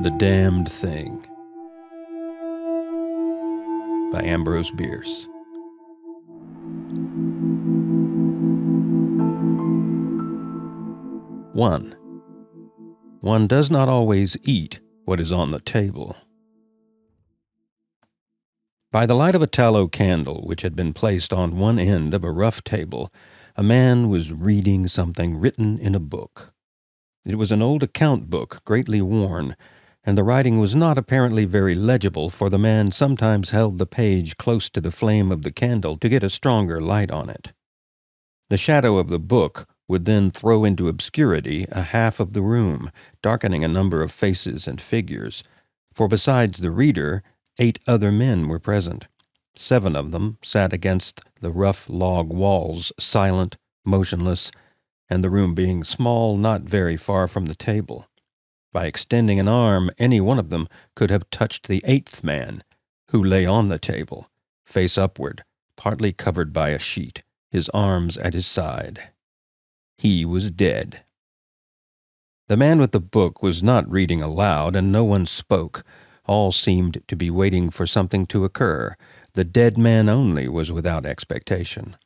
The Damned Thing by Ambrose Bierce. One does not always eat what is on the table. By the light of a tallow candle which had been placed on one end of a rough table, a man was reading something written in a book. It was an old account book, greatly worn, and the writing was not apparently very legible, for the man sometimes held the page close to the flame of the candle to get a stronger light on it. The shadow of the book would then throw into obscurity a half of the room, darkening a number of faces and figures, for besides the reader, 8 other men were present. 7 of them sat against the rough log walls, silent, motionless, and the room being small, not very far from the table. By extending an arm, any one of them could have touched the 8th man, who lay on the table, face upward, partly covered by a sheet, his arms at his side. He was dead. The man with the book was not reading aloud, and no one spoke. All seemed to be waiting for something to occur. The dead man only was without expectation.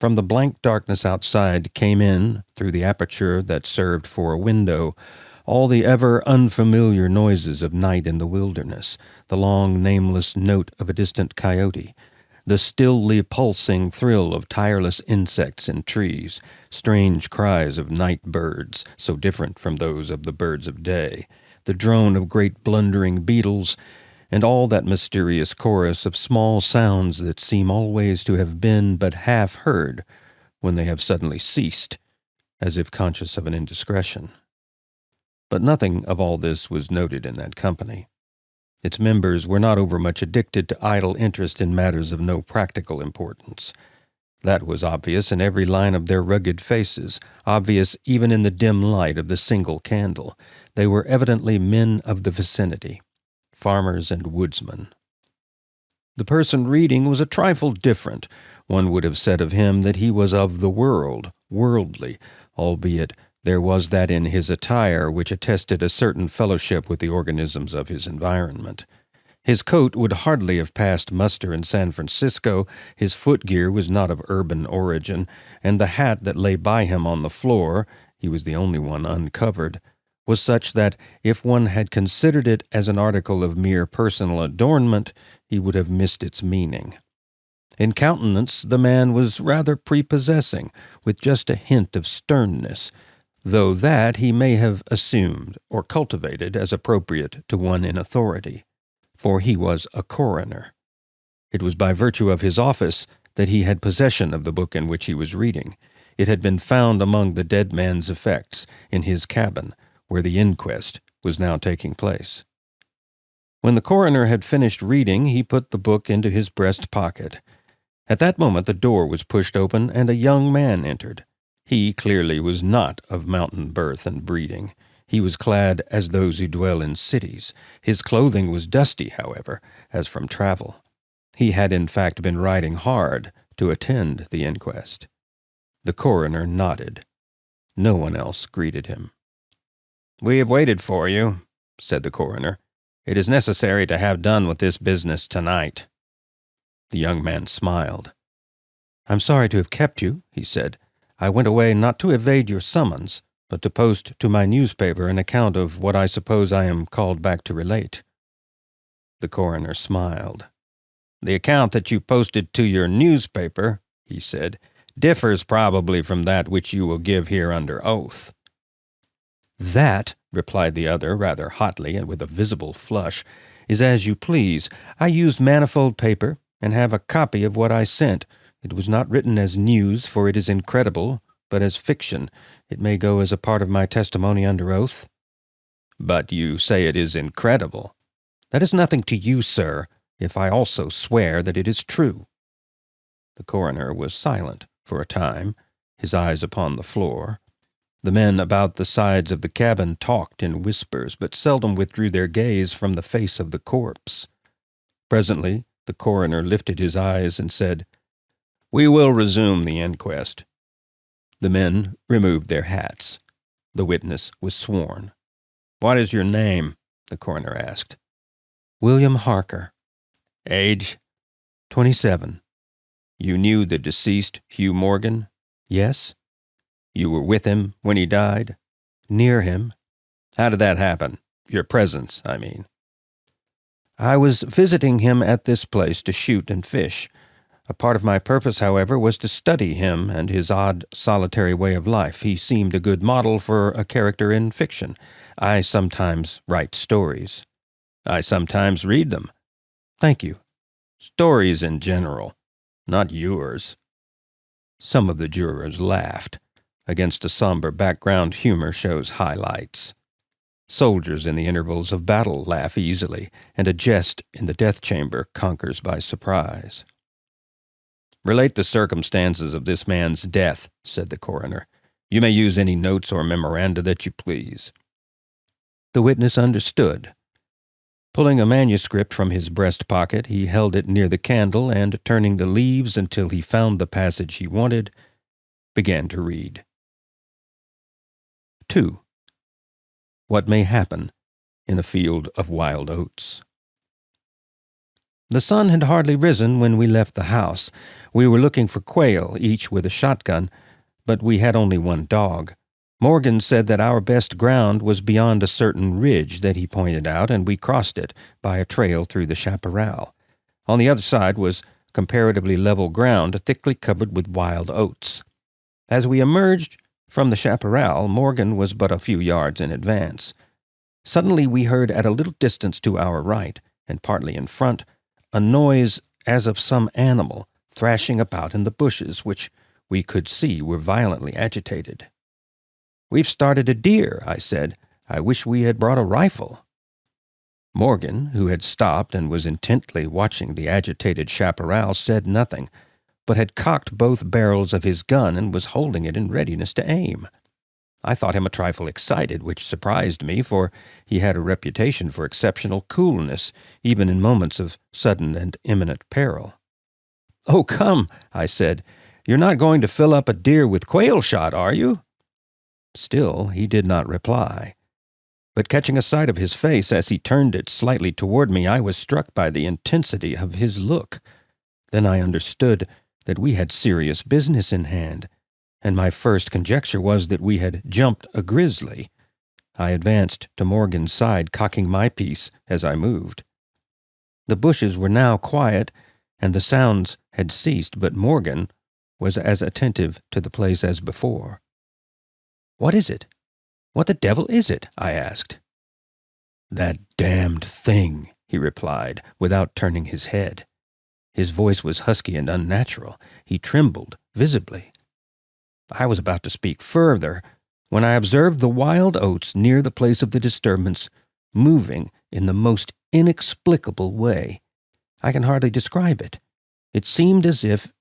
From the blank darkness outside came in, through the aperture that served for a window, all the ever unfamiliar noises of night in the wilderness, the long, nameless note of a distant coyote, the stilly pulsing thrill of tireless insects in trees, strange cries of night birds, so different from those of the birds of day, the drone of great blundering beetles, and all that mysterious chorus of small sounds that seem always to have been but half heard when they have suddenly ceased, as if conscious of an indiscretion. But nothing of all this was noted in that company. Its members were not overmuch addicted to idle interest in matters of no practical importance. That was obvious in every line of their rugged faces, obvious even in the dim light of the single candle. They were evidently men of the vicinity, farmers and woodsmen. The person reading was a trifle different. One would have said of him that he was of the world, worldly, albeit there was that in his attire which attested a certain fellowship with the organisms of his environment. His coat would hardly have passed muster in San Francisco, his footgear was not of urban origin, and the hat that lay by him on the floor, he was the only one uncovered, was such that, if one had considered it as an article of mere personal adornment, he would have missed its meaning. In countenance, the man was rather prepossessing, with just a hint of sternness, though that he may have assumed or cultivated as appropriate to one in authority, for he was a coroner. It was by virtue of his office that he had possession of the book in which he was reading. It had been found among the dead man's effects in his cabin, where the inquest was now taking place. When the coroner had finished reading, he put the book into his breast pocket. At that moment the door was pushed open, and a young man entered. He clearly was not of mountain birth and breeding. He was clad as those who dwell in cities. His clothing was dusty, however, as from travel. He had in fact been riding hard to attend the inquest. The coroner nodded. No one else greeted him. "We have waited for you," said the coroner. "It is necessary to have done with this business tonight." The young man smiled. "I'm sorry to have kept you," he said. "I went away not to evade your summons, but to post to my newspaper an account of what I suppose I am called back to relate." The coroner smiled. "The account that you posted to your newspaper," he said, "differs probably from that which you will give here under oath." "That," replied the other, rather hotly and with a visible flush, "is as you please. I used manifold paper, and have a copy of what I sent. It was not written as news, for it is incredible, but as fiction. It may go as a part of my testimony under oath." "But you say it is incredible." "That is nothing to you, sir, if I also swear that it is true." The coroner was silent for a time, his eyes upon the floor. The men about the sides of the cabin talked in whispers, but seldom withdrew their gaze from the face of the corpse. Presently the coroner lifted his eyes and said, "We will resume the inquest." The men removed their hats. The witness was sworn. "What is your name?" the coroner asked. William Harker. Age? 27. You knew the deceased, Hugh Morgan? Yes. You were with him when he died? Near him. How did that happen? Your presence, I mean. I was visiting him at this place to shoot and fish. A part of my purpose, however, was to study him and his odd, solitary way of life. He seemed a good model for a character in fiction. I sometimes write stories. I sometimes read them. Thank you. Stories in general, not yours. Some of the jurors laughed. Against a somber background, humor shows highlights. Soldiers in the intervals of battle laugh easily, and a jest in the death chamber conquers by surprise. Relate the circumstances of this man's death, said the coroner. You may use any notes or memoranda that you please. The witness understood. Pulling a manuscript from his breast pocket, he held it near the candle and, turning the leaves until he found the passage he wanted, began to read. 2. What may happen in a field of wild oats. The sun had hardly risen when we left the house. We were looking for quail, each with a shotgun, but we had only one dog. Morgan said that our best ground was beyond a certain ridge that he pointed out, and we crossed it by a trail through the chaparral. On the other side was comparatively level ground, thickly covered with wild oats. As we emerged from the chaparral, Morgan was but a few yards in advance. Suddenly we heard at a little distance to our right, and partly in front, a noise as of some animal thrashing about in the bushes, which we could see were violently agitated. We've started a deer, I said. I wish we had brought a rifle. Morgan, who had stopped and was intently watching the agitated chaparral, said nothing, but had cocked both barrels of his gun and was holding it in readiness to aim. I thought him a trifle excited, which surprised me, for he had a reputation for exceptional coolness, even in moments of sudden and imminent peril. "Oh, come," I said, "you're not going to fill up a deer with quail shot, are you?" Still he did not reply. But catching a sight of his face as he turned it slightly toward me, I was struck by the intensity of his look. Then I understood that we had serious business in hand, and my first conjecture was that we had jumped a grizzly. I advanced to Morgan's side, cocking my piece as I moved. The bushes were now quiet, and the sounds had ceased, but Morgan was as attentive to the place as before. "What is it? What the devil is it?" I asked. "That damned thing," he replied, without turning his head. His voice was husky and unnatural. He trembled visibly. I was about to speak further when I observed the wild oats near the place of the disturbance moving in the most inexplicable way. I can hardly describe it. It seemed as if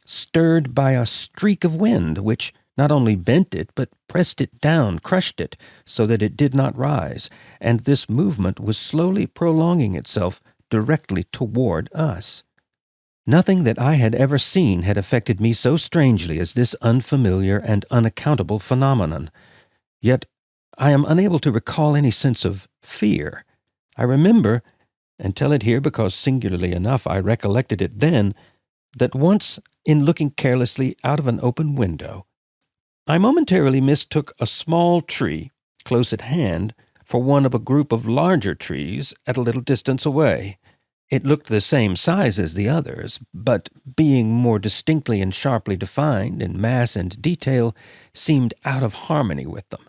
stirred by a streak of wind, which not only bent it, but pressed it down, crushed it, so that it did not rise, and this movement was slowly prolonging itself directly toward us. Nothing that I had ever seen had affected me so strangely as this unfamiliar and unaccountable phenomenon. Yet I am unable to recall any sense of fear. I remember, and tell it here because singularly enough I recollected it then, that once, in looking carelessly out of an open window, I momentarily mistook a small tree close at hand for one of a group of larger trees at a little distance away. It looked the same size as the others, but being more distinctly and sharply defined in mass and detail, seemed out of harmony with them.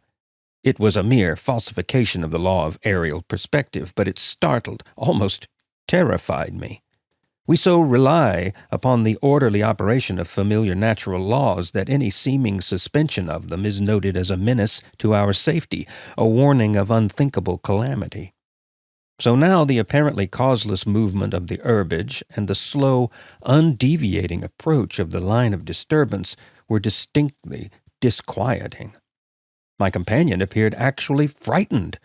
It was a mere falsification of the law of aerial perspective, but it startled, almost terrified me. We so rely upon the orderly operation of familiar natural laws that any seeming suspension of them is noted as a menace to our safety, a warning of unthinkable calamity. So now the apparently causeless movement of the herbage and the slow, undeviating approach of the line of disturbance were distinctly disquieting. My companion appeared actually frightened,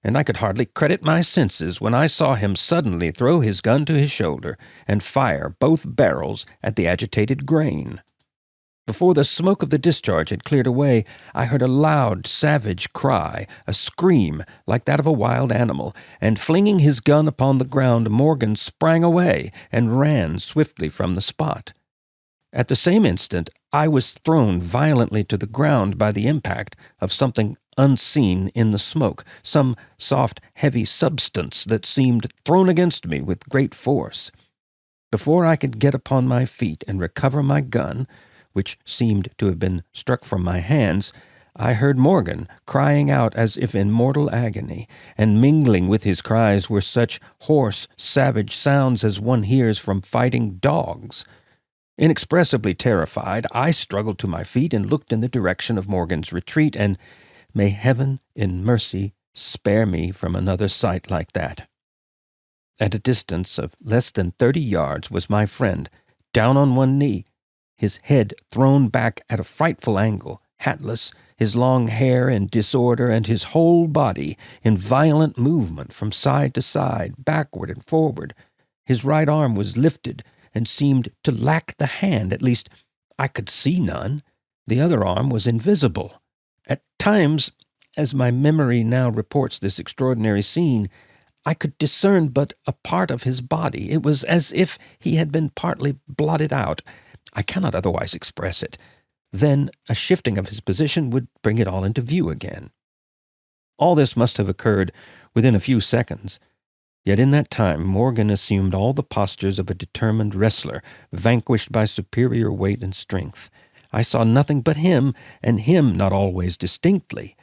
and I could hardly credit my senses when I saw him suddenly throw his gun to his shoulder and fire both barrels at the agitated grain. Before the smoke of the discharge had cleared away, I heard a loud, savage cry, a scream like that of a wild animal, and flinging his gun upon the ground, Morgan sprang away and ran swiftly from the spot. At the same instant, I was thrown violently to the ground by the impact of something unseen in the smoke, some soft, heavy substance that seemed thrown against me with great force. Before I could get upon my feet and recover my gun, which seemed to have been struck from my hands, I heard Morgan crying out as if in mortal agony, and mingling with his cries were such hoarse, savage sounds as one hears from fighting dogs. Inexpressibly terrified, I struggled to my feet and looked in the direction of Morgan's retreat, and may Heaven in mercy spare me from another sight like that. At a distance of less than 30 yards was my friend, down on one knee, his head thrown back at a frightful angle, hatless, his long hair in disorder, and his whole body in violent movement from side to side, backward and forward. His right arm was lifted and seemed to lack the hand, at least I could see none. The other arm was invisible. At times, as my memory now reports this extraordinary scene, I could discern but a part of his body. It was as if he had been partly blotted out. I cannot otherwise express it. Then a shifting of his position would bring it all into view again. All this must have occurred within a few seconds. Yet in that time Morgan assumed all the postures of a determined wrestler, vanquished by superior weight and strength. I saw nothing but him, and him not always distinctly.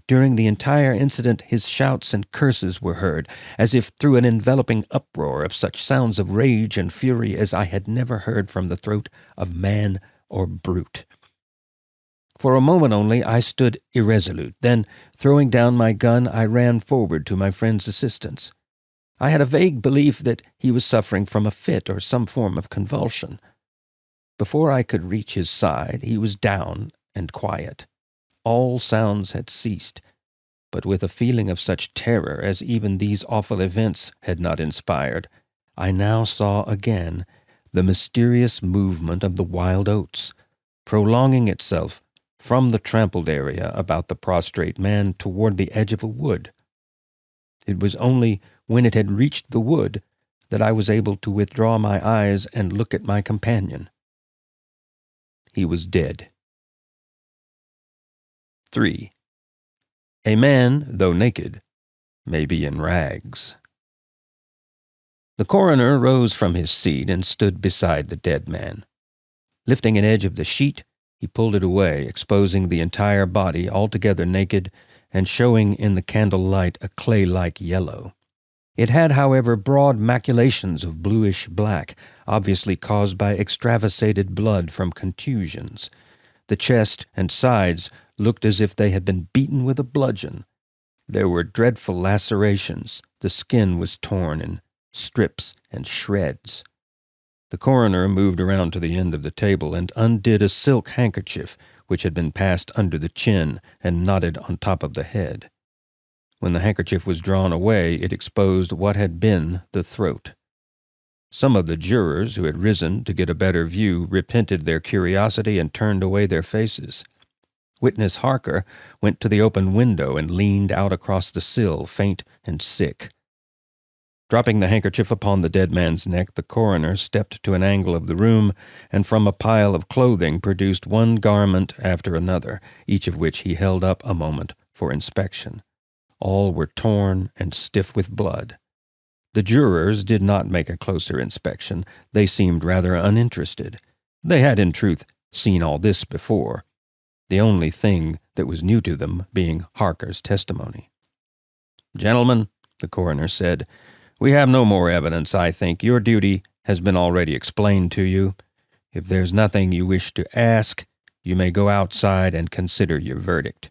During the entire incident his shouts and curses were heard, as if through an enveloping uproar of such sounds of rage and fury as I had never heard from the throat of man or brute. For a moment only I stood irresolute. Then, throwing down my gun, I ran forward to my friend's assistance. I had a vague belief that he was suffering from a fit or some form of convulsion. Before I could reach his side, he was down and quiet. All sounds had ceased, but with a feeling of such terror as even these awful events had not inspired, I now saw again the mysterious movement of the wild oats, prolonging itself from the trampled area about the prostrate man toward the edge of a wood. It was only when it had reached the wood that I was able to withdraw my eyes and look at my companion. He was dead. 3. A man, though naked, may be in rags. The coroner rose from his seat and stood beside the dead man. Lifting an edge of the sheet, he pulled it away, exposing the entire body altogether naked and showing in the candle light a clay-like yellow. It had, however, broad maculations of bluish-black, obviously caused by extravasated blood from contusions. The chest and sides looked as if they had been beaten with a bludgeon. There were dreadful lacerations. The skin was torn in strips and shreds. The coroner moved around to the end of the table and undid a silk handkerchief which had been passed under the chin and knotted on top of the head. When the handkerchief was drawn away, it exposed what had been the throat. Some of the jurors who had risen to get a better view repented their curiosity and turned away their faces. Witness Harker went to the open window and leaned out across the sill, faint and sick. Dropping the handkerchief upon the dead man's neck, the coroner stepped to an angle of the room and from a pile of clothing produced one garment after another, each of which he held up a moment for inspection. All were torn and stiff with blood. The jurors did not make a closer inspection. They seemed rather uninterested. They had, in truth, seen all this before, the only thing that was new to them being Harker's testimony. "Gentlemen," the coroner said, "we have no more evidence, I think. Your duty has been already explained to you. If there's nothing you wish to ask, you may go outside and consider your verdict."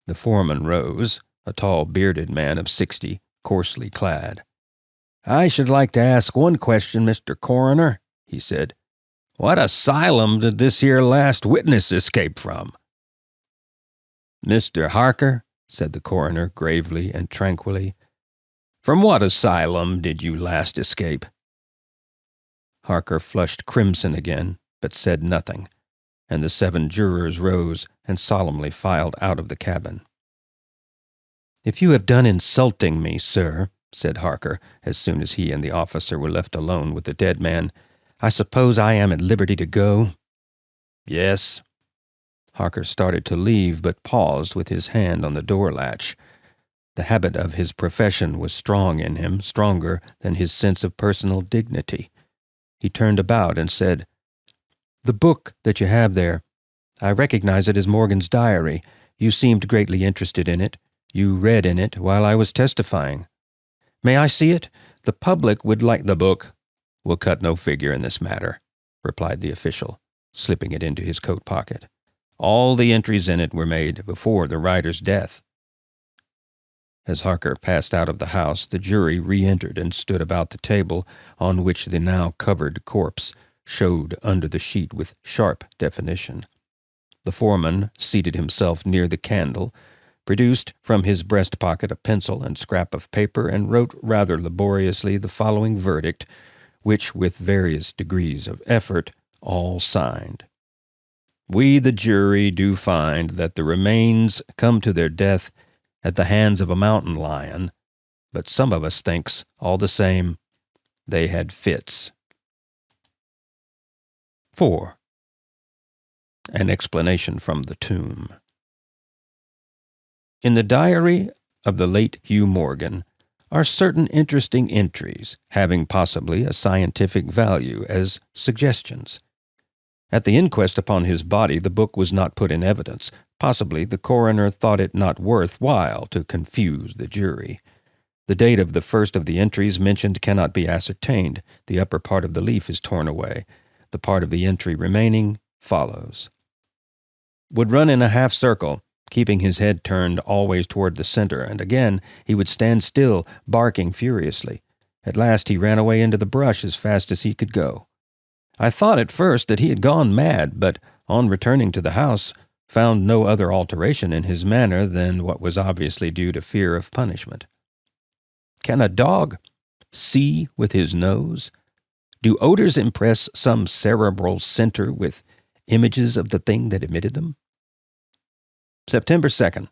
The foreman rose, a tall, bearded man of 60, coarsely clad. "I should like to ask one question, Mr. Coroner," he said. "What asylum did this here last witness escape from?" "Mr. Harker," said the coroner gravely and tranquilly, "from what asylum did you last escape?" Harker flushed crimson again, but said nothing. and the 7 jurors rose and solemnly filed out of the cabin. "If you have done insulting me, sir," said Harker, as soon as he and the officer were left alone with the dead man, "I suppose I am at liberty to go?" "Yes." Harker started to leave, but paused with his hand on the door latch. The habit of his profession was strong in him, stronger than his sense of personal dignity. He turned about and said, "The book that you have there, I recognize it as Morgan's diary. You seemed greatly interested in it. You read in it while I was testifying. May I see it? The public would like the book." "Will cut no figure in this matter," replied the official, slipping it into his coat pocket. "All the entries in it were made before the writer's death." As Harker passed out of the house, the jury re-entered and stood about the table on which the now covered corpse showed under the sheet with sharp definition. The foreman seated himself near the candle, produced from his breast pocket a pencil and scrap of paper, and wrote rather laboriously the following verdict, which, with various degrees of effort, all signed. "We, the jury, do find that the remains come to their death at the hands of a mountain lion, but some of us thinks, all the same, they had fits." 4. An explanation from the tomb. In the diary of the late Hugh Morgan are certain interesting entries, having possibly a scientific value as suggestions. At the inquest upon his body, the book was not put in evidence. Possibly the coroner thought it not worth while to confuse the jury. The date of the first of the entries mentioned cannot be ascertained. The upper part of the leaf is torn away. The part of the entry remaining follows. "Would run in a half circle, keeping his head turned always toward the center, and again he would stand still, barking furiously. At last he ran away into the brush as fast as he could go. I thought at first that he had gone mad, but on returning to the house found no other alteration in his manner than what was obviously due to fear of punishment. Can a dog see with his nose? Do odors impress some cerebral center with images of the thing that emitted them? September 2nd.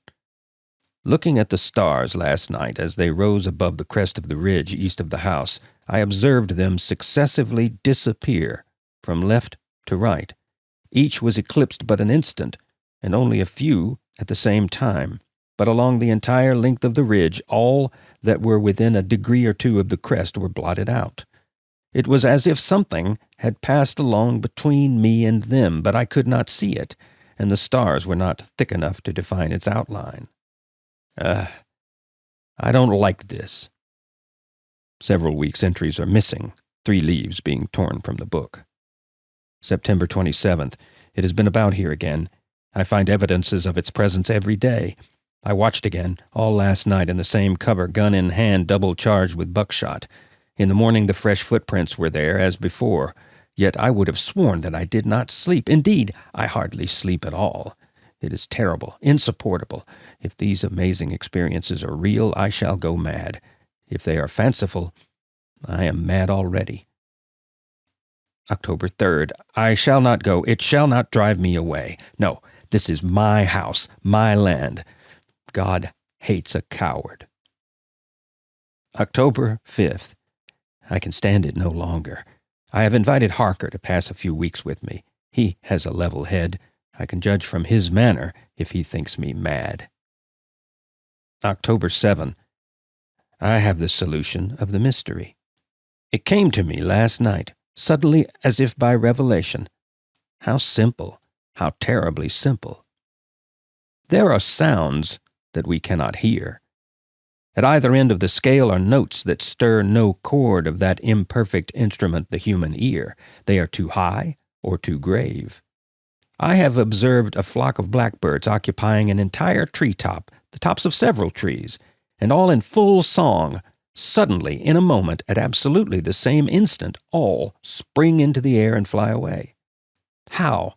Looking at the stars last night as they rose above the crest of the ridge east of the house, I observed them successively disappear from left to right. Each was eclipsed but an instant, and only a few at the same time. But along the entire length of the ridge, all that were within a degree or two of the crest were blotted out. It was as if something had passed along between me and them, but I could not see it, and the stars were not thick enough to define its outline. I don't like this. Several weeks' entries are missing, 3 leaves being torn from the book. September 27th. It has been about here again. I find evidences of its presence every day. I watched again, all last night in the same cover, gun in hand, double charged with buckshot. In the morning the fresh footprints were there, as before. Yet I would have sworn that I did not sleep. Indeed, I hardly sleep at all. It is terrible, insupportable. If these amazing experiences are real, I shall go mad. If they are fanciful, I am mad already. October 3rd. I shall not go. It shall not drive me away. No, this is my house, my land. God hates a coward. October 5th. I can stand it no longer. I have invited Harker to pass a few weeks with me. He has a level head. I can judge from his manner if he thinks me mad. October 7. I have the solution of the mystery. It came to me last night, suddenly as if by revelation. How simple, how terribly simple. There are sounds that we cannot hear. At either end of the scale are notes that stir no chord of that imperfect instrument, the human ear. They are too high or too grave. I have observed a flock of blackbirds occupying an entire treetop, the tops of several trees, and all in full song. Suddenly, in a moment, at absolutely the same instant, all spring into the air and fly away. How?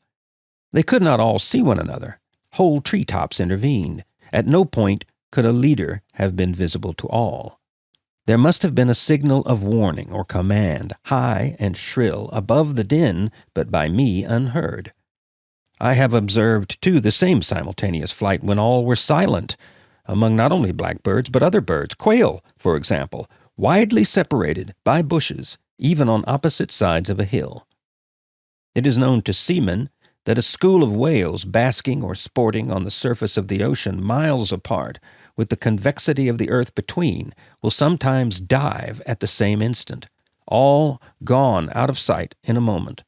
They could not all see one another. Whole treetops intervened. At no point could a leader have been visible to all. There must have been a signal of warning or command, high and shrill, above the din, but by me unheard. I have observed, too, the same simultaneous flight when all were silent, among not only blackbirds but other birds, quail, for example, widely separated by bushes, even on opposite sides of a hill. It is known to seamen that a school of whales basking or sporting on the surface of the ocean miles apart, with the convexity of the earth between, will sometimes dive at the same instant, all gone out of sight in a moment.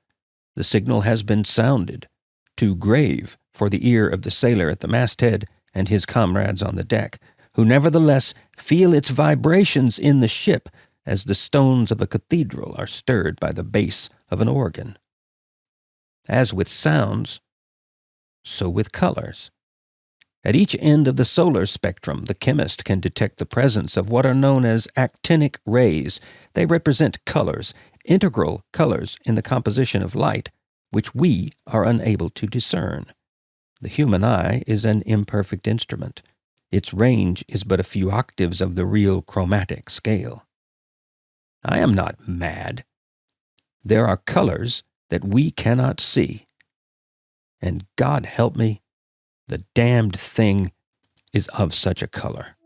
The signal has been sounded, too grave for the ear of the sailor at the masthead and his comrades on the deck, who nevertheless feel its vibrations in the ship as the stones of a cathedral are stirred by the bass of an organ. As with sounds, so with colors. At each end of the solar spectrum, the chemist can detect the presence of what are known as actinic rays. They represent colors, integral colors in the composition of light, which we are unable to discern. The human eye is an imperfect instrument. Its range is but a few octaves of the real chromatic scale. I am not mad. There are colors that we cannot see. And God help me, the damned thing is of such a color.